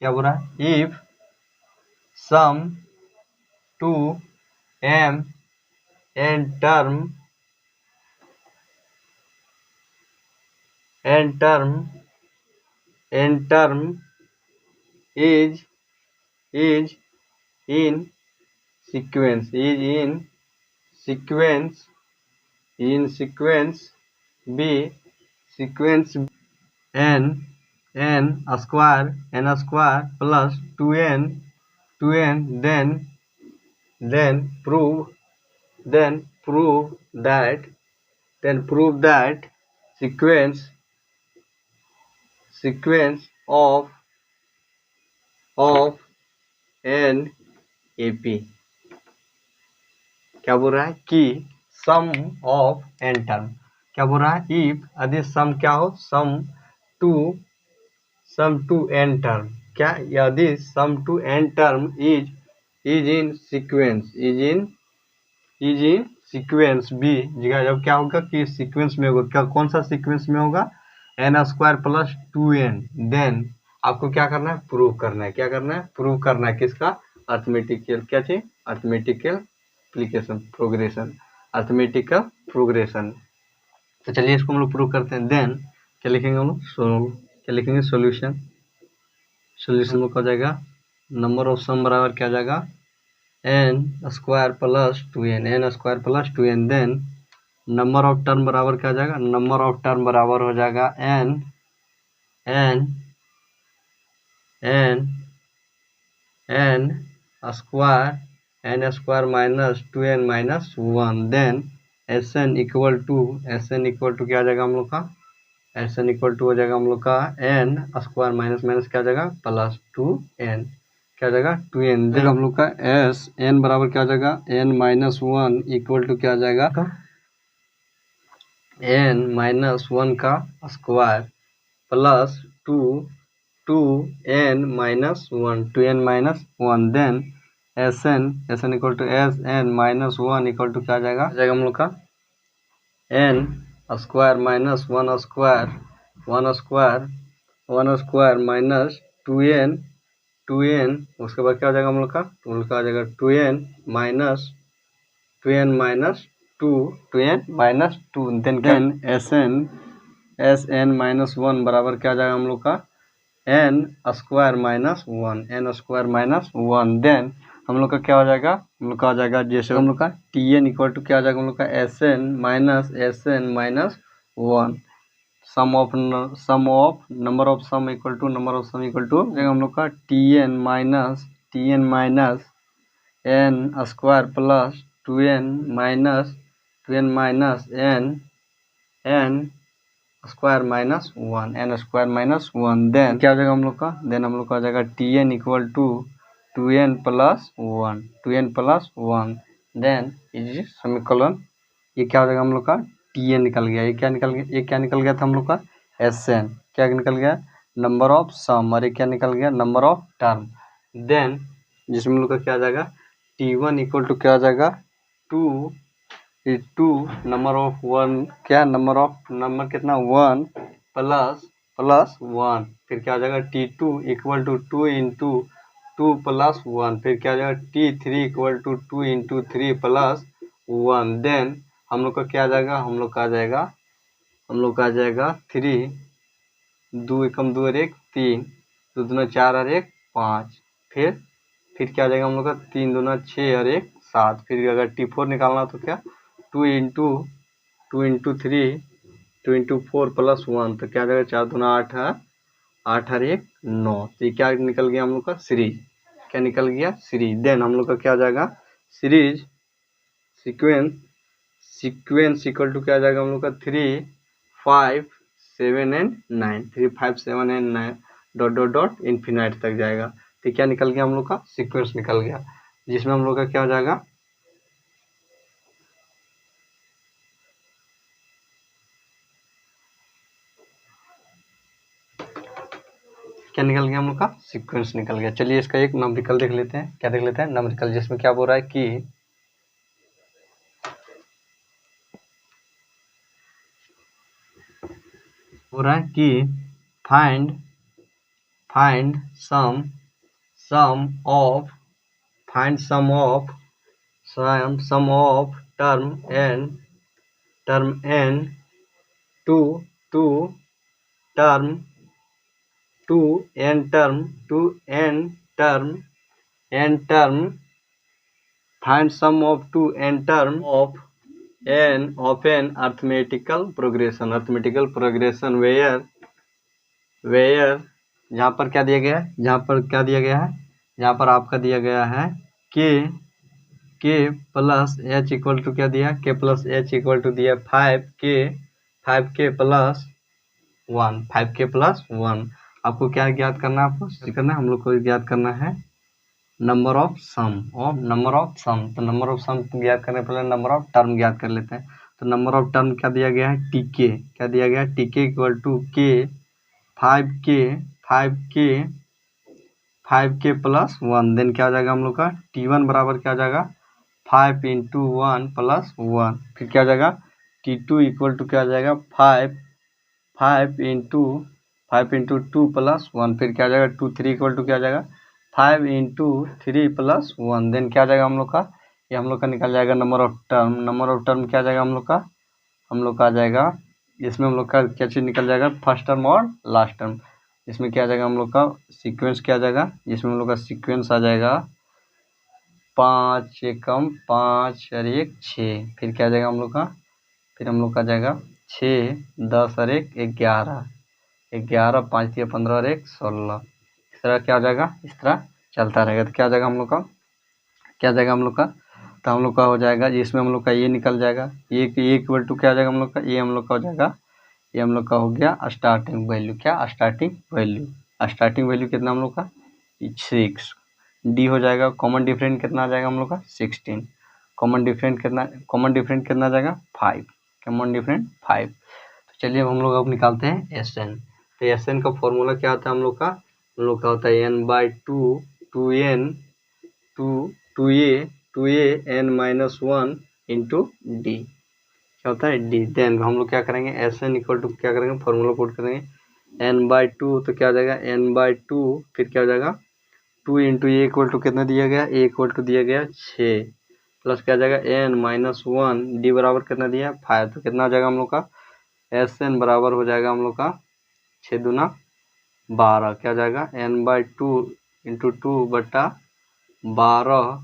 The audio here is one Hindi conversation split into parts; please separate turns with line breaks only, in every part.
क्या बोल रहा है, if sum to M and term is is in sequence in sequence n n square plus 2n then prove that sequence of n ap। क्या बोल रहा है कि सम ऑफ एन टर्म, क्या बोल रहा है, इफ यदि सम क्या हो, सम टू एन टर्म, क्या यदि sum to n term is in sequence B जगह, जब क्या होगा कि सीक्वेंस में होगा, क्या कौन सा सीक्वेंस में होगा, n² प्लस 2n, देन आपको क्या करना है, प्रूव करना है, क्या करना है, प्रूव करना है किसका, अर्थमेटिकल, क्या चाहिए, अर्थमेटिकल प्रोग्रेशन। तो चलिए इसको हम लोग प्रूव करते हैं। देन क्या लिखेंगे हम लोग, क्या लिखेंगे, सॉल्यूशन लोग हो जाएगा, नंबर ऑफ सम बराबर क्या जाएगा, n² plus 2n then number of term बराबर क्या जाएगा, नंबर ऑफ टर्म बराबर हो जाएगा n square minus 2n minus 1 then Sn equal to क्या आ जाएगा हम लोग का, Sn इक्वल टू हो जाएगा हम लोग का n² माइनस क्या आ जाएगा प्लस 2n, क्या आ जाएगा 2n, देन हम लोग का Sn बराबर क्या आ जाएगा n-1 इक्वल टू क्या आ जाएगा n-1 का square plus 2n-1 then Sn equal to Sn-1 equal to क्या आ जाएगा हम लोग का n² minus 1 square minus 2n उसके बाद क्या हो जाएगा हम लोग का, आ जाएगा 2n माइनस 2 देन Sn-1 बराबर क्या आ जाएगा हम लोग का n² माइनस 1 देन हम लोग का क्या हो जाएगा, हम लोग का आ जाएगा जैसे हम लोग का Tn इक्वल टू क्या आ जाएगा हम लोग का Sn minus 1 sum of number of sum equal to हम लोग का Tn minus n² plus 2n minus n² minus 1 then क्या हो जाएगा हम लोग का, देन हम लोग का आ जाएगा Tn equal to 2n plus 1 then is समीकरण, ये क्या हो जाएगा हम लोग का Tn निकल गया, ये क्या निकल गया था हम लोग का Sn, क्या निकल गया नंबर ऑफ सम, और ये क्या निकल गया नंबर ऑफ टर्म, देन जिसमें हम लोग का क्या आ जाएगा T1 इक्वल टू क्या आ जाएगा 2 नंबर ऑफ 1, क्या नंबर कितना 1 प्लस 1, फिर क्या आ जाएगा T2 equal to 2 into 2 plus 1, फिर क्या आ जाएगा T3 equal to 2 into 3 plus 1 then हम लोग का क्या आ जाएगा, हम लोग का आ जाएगा 3 2 एकम 2 और 1 3 2 दूना 4 और 1 5, फिर क्या आ जाएगा हम लोग का 3 दूना 6 और 1 7, फिर अगर T4 निकालना तो क्या 2 इंटू 3 2 इंटू 4 प्लस 1, तो क्या आ जाएगा 4 दूना 8 है 8 और 1 9, तो ये क्या निकल गया हम लोग का सीरीज, क्या निकल गया सीरीज, देन हम लोग का क्या आ जाएगा सीरीज सीक्वेंस इक्वल टू क्या आ जाएगा हम लोग का 3 5 7 एंड 9 3 5 7 एंड 9 डॉट इन्फिनाइट तक जाएगा, तो क्या निकल गया हम लोग का सीक्वेंस निकल गया, जिसमें हम लोग का क्या हो जाएगा क्या निकल गया हम लोग का सीक्वेंस निकल गया। चलिए इसका एक नंबरिकल देख लेते हैं, क्या देख लेते हैं नंबरिकल, जिसमें क्या बोल रहा है कि find find sum of find sum of term n to term to n term find sum of to n term of an arithmetical progression where यहाँ पर क्या दिया गया है, यहाँ पर आपका दिया गया है k plus h equal to क्या दिया, k plus h equal to दिया 5k प्लस 1। आपको क्या ज्ञात करना है, हम लोग को ज्ञात करना है नंबर ऑफ सम। तो नंबर ऑफ सम ज्ञात करने पहले नंबर ऑफ टर्म ज्ञात कर लेते हैं। तो नंबर ऑफ टर्म क्या दिया गया है, tk। क्या दिया गया है, tk equal to k 5k plus 1। Then क्या हो जाएगा हम लोग का t1 बराबर क्या हो जाएगा 5 इंटू 1 प्लस 1। फिर क्या हो जाएगा t2 इक्वल टू क्या हो जाएगा 5 इंटू 2 प्लस 1। फिर क्या हो जाएगा 3 इक्वल टू क्या हो जाएगा 5 इंटू 3 प्लस 1। देन क्या हो जाएगा हम लोग का, ये हम लोग का निकल जाएगा नंबर ऑफ टर्म क्या आ जाएगा हम लोग का आ जाएगा, इसमें हम लोग का क्या चीज़ निकल जाएगा, फर्स्ट टर्म और लास्ट टर्म। इसमें क्या आ जाएगा हम लोग का सीक्वेंस क्या आ जाएगा, इसमें हम लोग का सीक्वेंस आ जाएगा 5 एकम 5 और 1 6। फिर क्या आ जाएगा हम लोग का, फिर हम लोग का आ जाएगा 6 10 और 1 11 5 3 15 और 1 16। इस तरह क्या हो जाएगा, इस तरह चलता रहेगा। तो क्या आ जाएगा हम लोग का, तो हम लोग का हो जाएगा जिसमें हम लोग का ये निकल जाएगा, ये इक्वल टू क्या आ जाएगा हम लोग का, ये हम लोग का हो जाएगा, ये हम लोग का हो गया स्टार्टिंग वैल्यू। क्या स्टार्टिंग वैल्यू कितना हम लोग का 6। डी हो जाएगा, कॉमन डिफरेंट कितना आ जाएगा हम लोग का 16। कॉमन डिफरेंट कितना आ जाएगा 5। Common different 5। तो चलिए अब हम लोग अब निकालते हैं एस एन। तो एस एन का फॉर्मूला क्या होता है हम लोग का होता है n/2 2a n minus 1 into D. क्या होता है डी। देन हम लोग क्या करेंगे एस एन इक्वल टू क्या करेंगे, फॉर्मूला पुट करेंगे n/2। तो क्या हो जाएगा n/2, फिर क्या हो जाएगा 2 इंटू ए इक्वल टू कितना दिया गया, ए इक्वल टू दिया गया 6 प्लस क्या जाएगा n माइनस 1 डी बराबर कितना दिया 5। तो कितना हो जाएगा हम लोग का एस एन बराबर हो जाएगा हम लोग का 6 दूना 12। क्या जाएगा n/2 इंटू 2 बटा 12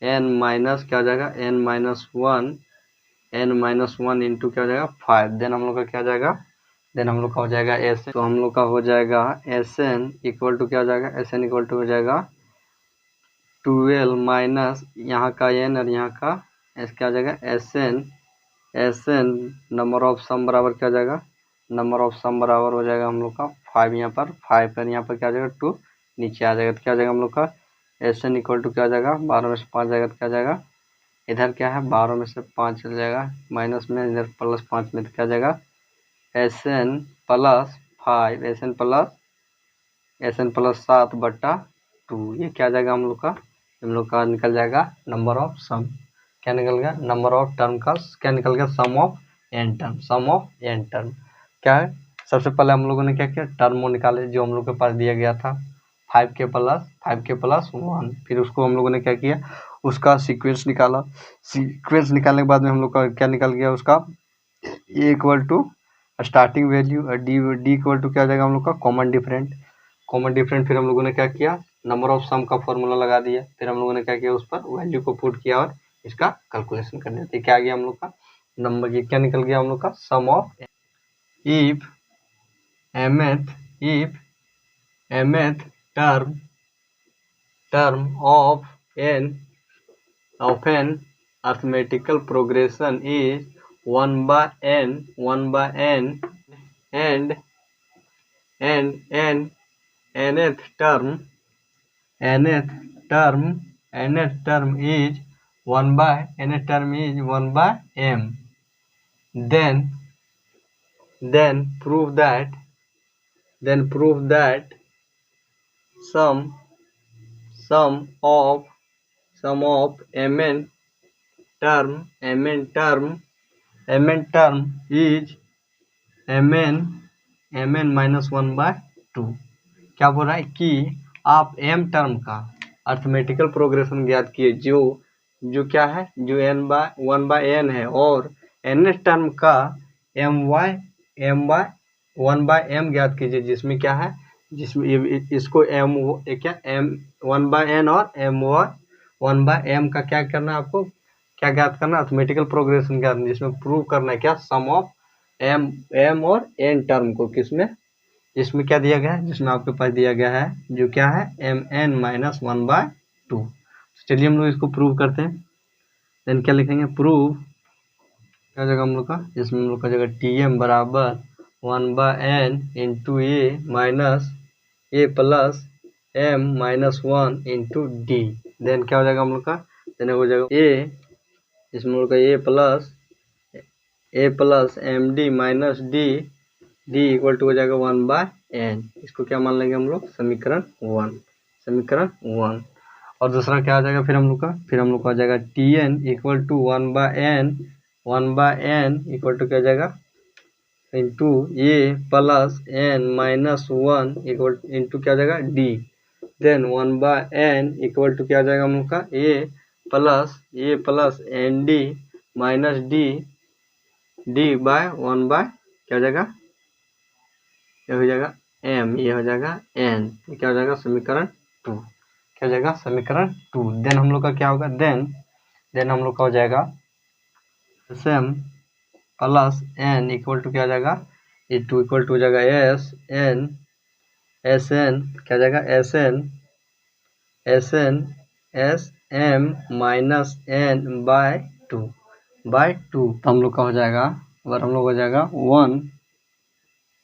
n माइनस क्या हो जाएगा n माइनस 1 इंटू क्या हो जाएगा 5। देन हम लोग का क्या जाएगा, देन हम लोग का हो जाएगा एस। तो हम लोग का हो जाएगा एस एन इक्वल टू क्या हो जाएगा, एस एन इक्वल टू हो जाएगा 12 माइनस यहाँ का n और यहाँ का एस क्या हो जाएगा एस एन नंबर ऑफ सम बराबर क्या हो जाएगा, नंबर ऑफ सम बराबर हो जाएगा हम लोग का 5 यहाँ पर 5 पर यहाँ पर क्या हो जाएगा 2 नीचे आ जाएगा। तो क्या हो जाएगा हम लोग का एस एन इक्वल टू क्या हो जाएगा 12 में से 5 जाएगा तो क्या हो जाएगा, इधर क्या है 12 में से 5 चल जाएगा माइनस में, इधर प्लस 5 में तो क्या जाएगा S N plus 5 S N plus 7 बटा 2। ये क्या आ जाएगा हम लोग का निकल जाएगा नंबर ऑफ सम। क्या निकल गया नंबर ऑफ टर्म का, क्या निकल गया सम ऑफ एन टर्म। क्या है सबसे पहले हम लोगों ने क्या किया टर्म निकाले जो हम लोग के पास दिया गया था 5k प्लस 1। फिर उसको हम लोगों ने क्या किया उसका सीक्वेंस निकाला। सीक्वेंस निकालने के बाद में हम लोग का क्या निकल गया उसका ए इक्वल टू स्टार्टिंग वैल्यू और डी इक्वल टू क्या आ जाएगा हम लोग का कॉमन डिफरेंट। फिर हम लोगों ने क्या किया नंबर ऑफ सम का फॉर्मूला लगा दिया। फिर हम लोगों ने क्या किया उस पर वैल्यू को पुट किया और इसका कैलकुलेशन कर दिया। तो क्या आ गया हम लोग का नंबर, ये क्या निकल गया हम लोग का sum of if mth term of an arithmetical progression is 1 by n and nth term is 1 by m. Then prove that sum of mn term is mn minus 1 by 2। क्या बोल रहा है कि आप m टर्म का अर्थमेटिकल प्रोग्रेशन ज्ञात किए जो क्या है, जो वन बाय एन है, और n टर्म का वन बाय एम ज्ञात कीजिए, जिसमें क्या है, जिसमें इसको क्या m वन बाय एन और वन बाय एम का क्या करना है, आपको क्या ज्ञात करना, अर्थमेटिकल प्रोग्रेशन ज्ञात, जिसमें प्रूव करना है क्या, सम ऑफ m और n टर्म को, किसमें, इसमें क्या दिया गया है, जिसमें आपके पास दिया गया है जो क्या है mn माइनस 1/2। चलिए हम लोग इसको प्रूव करते हैं। देन क्या लिखेंगे, प्रूव क्या जगह हम लोग का, इसमें हम लोग का जगह tm बराबर 1/n into A minus A plus m minus 1 into D. Then क्या हो जाएगा हम लोग का, देन हो जाएगा ए, इसमें हम लोग का A plus M D minus D equal to हो जाएगा 1/n। इसको क्या मान लेंगे हम लोग, समीकरण 1। और दूसरा क्या आ जाएगा फिर हम लोग का आ जाएगा tn equal to 1/n equal to क्या आ जाएगा, into A plus n minus 1 equal into क्या आ जाएगा D. Then 1/n equal to क्या आ जाएगा हम लोग का A plus N D minus D by 1 by क्या हो जाएगा, ये हो जाएगा m, ये हो जाएगा n, क्या हो जाएगा समीकरण 2, क्या हो जाएगा समीकरण 2। देन हम लोग का क्या होगा, देन हम लोग का हो जाएगा sm plus n equal to क्या हो जाएगा, ये 2 इक्वल टू हो जाएगा एस एन क्या हो जाएगा S M minus n by 2 तो हम लोग का हो जाएगा, अगर हम लोग हो जाएगा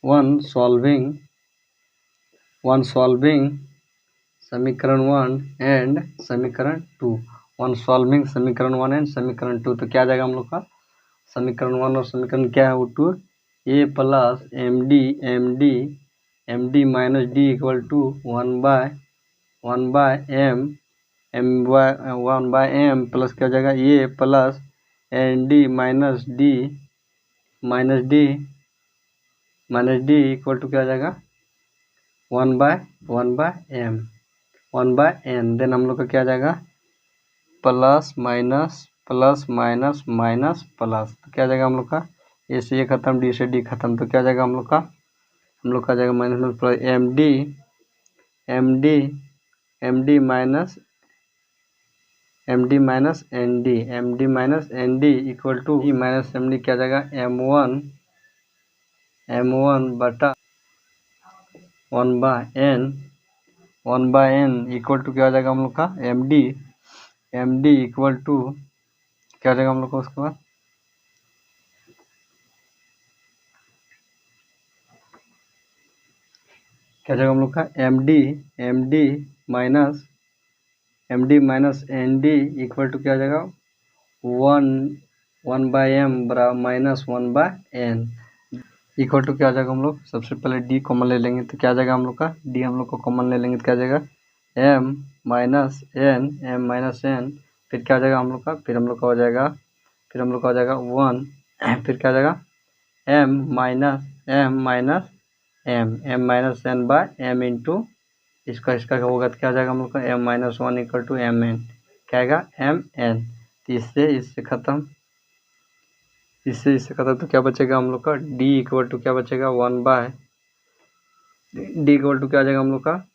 वन सॉल्विंग समीकरण 1 एंड समीकरण 2, वन सॉल्विंग समीकरण 1 एंड समीकरण 2। तो क्या आ जाएगा हम लोग का, समीकरण 1 और समीकरण क्या है वो 2, A plus M D minus D equal to 1/m plus क्या हो जाएगा A plus N D minus D equal to क्या आ जाएगा 1/n। देन हम लोग का क्या आ जाएगा, प्लस माइनस प्लस, तो क्या आ जाएगा हम लोग का, ए से ए खत्म, डी से डी खत्म, तो क्या आ जाएगा हम लोग का आ जाएगा minus plus M D minus N D equal to E minus M D क्या आ जाएगा m1 बटा 1/n इक्वल टू क्या आ जाएगा हम लोग का एम डी इक्वल टू क्या आ जाएगा हम लोग का, उसके बाद क्या जाएगा हम लोग का M D minus N D equal to क्या आ जाएगा 1/m बराबर माइनस 1/n इक्वल टू क्या आ जाएगा, हम लोग सबसे पहले डी कॉमन ले लेंगे, तो क्या आ जाएगा हम लोग का, डी हम लोग को कॉमन ले लेंगे तो क्या आ जाएगा एम माइनस एन, फिर क्या आ जाएगा हम लोग का, फिर हम लोग का हो जाएगा 1, फिर क्या आ जाएगा M minus N by M into इसका होगा तो क्या आ जाएगा हम लोग का m minus 1 equal to M N, क्या आएगा एम एन। तो इससे खत्म तो क्या बचेगा हम लोग का d इक्वल टू क्या बचेगा 1/d इक्वल टू क्या आ जाएगा हम लोग का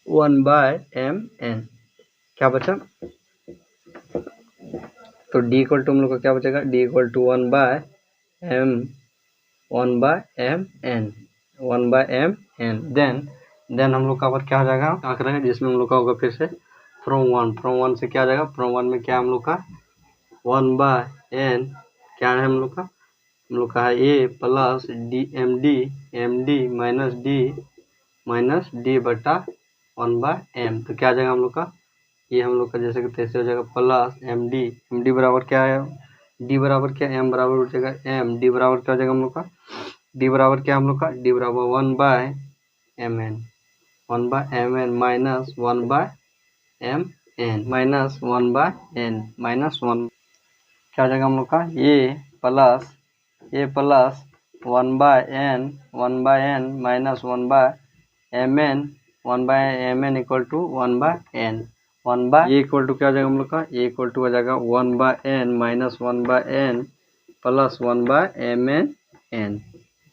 1/mn, क्या बचा, तो d इक्वल टू हम लोग का क्या बचेगा, d equal to 1/mn। Then हम लोग का क्या हो जाएगा, क्या करेंगे, जिसमें हम लोग का होगा फिर से फ्रॉम वन से क्या आ जाएगा, फ्रॉम वन में क्या हम लोग का 1/n क्या है हम लोग का है A plus M D minus D बटा 1/m, तो क्या आ जाएगा हम लोग का, ये हम लोग का जैसे कि तैसे हो जाएगा प्लस एम डी बराबर क्या है, डी बराबर क्या, एम बराबर हो जाएगा एम, डी बराबर क्या हो जाएगा हम लोग का, डी बराबर क्या हम लोग का, डी बराबर 1/mn minus 1/mn minus 1/n क्या आ जाएगा हम लोग का A plus 1/n minus 1/mn 1/mn equal to 1/n 1/, ये इक्वल टू क्या हो जाएगा हम लोग का, ये इक्वल टू हो जाएगा 1/n minus 1/n plus 1/mn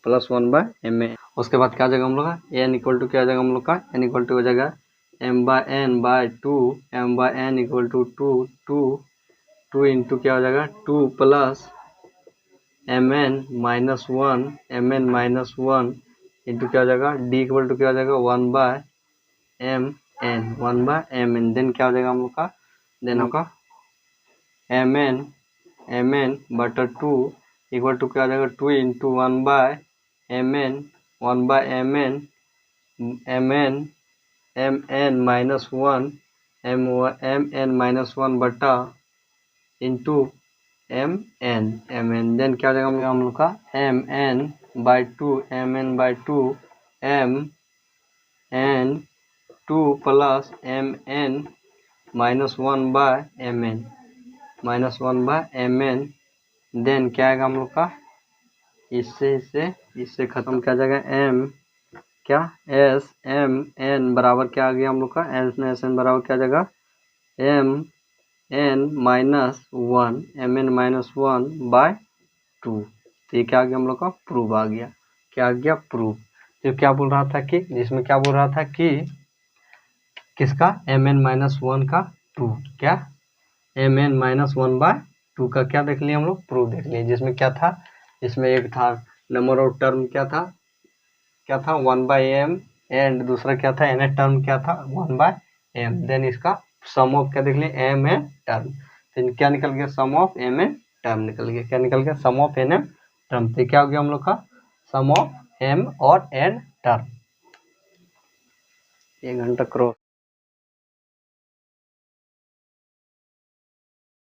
plus 1/mn। उसके बाद क्या हो जाएगा हम लोग का, n इक्वल टू क्या हो जाएगा हम लोग का, n इक्वल टू हो जाएगा m/n/2 m/n equal to 2 into क्या हो जाएगा 2 प्लस mn माइनस 1 इंटू क्या हो जाएगा d इक्वल टू क्या हो जाएगा 1/mn देन क्या हो जाएगा हम लोग का, देन होगा mn बटा 2 इक्वल टू क्या हो जाएगा 2 into 1/mn mn minus 1 mn minus 1 बटा इंटू mn देन क्या हो जाएगा हम लोग का mn/2 mn 2 plus mn minus 1/mn then क्या आएगा हम लोग का, इससे खत्म क्या जाएगा m क्या s m n बराबर क्या आ गया हम लोग का, s n बराबर क्या जाएगा mn माइनस 1/2। तो ये क्या आ गया हम लोग का, प्रूव आ गया। क्या आ गया, प्रूव। जो क्या बोल रहा था कि, जिसमें क्या बोल रहा था कि किसका, mn-1 का 2 क्या mn-1/2 का क्या देख लिया हम लोग, प्रूफ देख लिए। जिसमें क्या था, इसमें एक था नंबर ऑफ टर्म क्या था 1/m एंड दूसरा क्या था nth टर्म क्या था 1/m। देन इसका सम ऑफ क्या देख लिए m एन टर्म, तो क्या निकल गया सम ऑफ m एन टर्म निकल गया। क्या निकल गया, सम ऑफ n टर्म। तो क्या हो गया हम लोग का, सम ऑफ m और n टर्म। 1 घंटा क्रॉस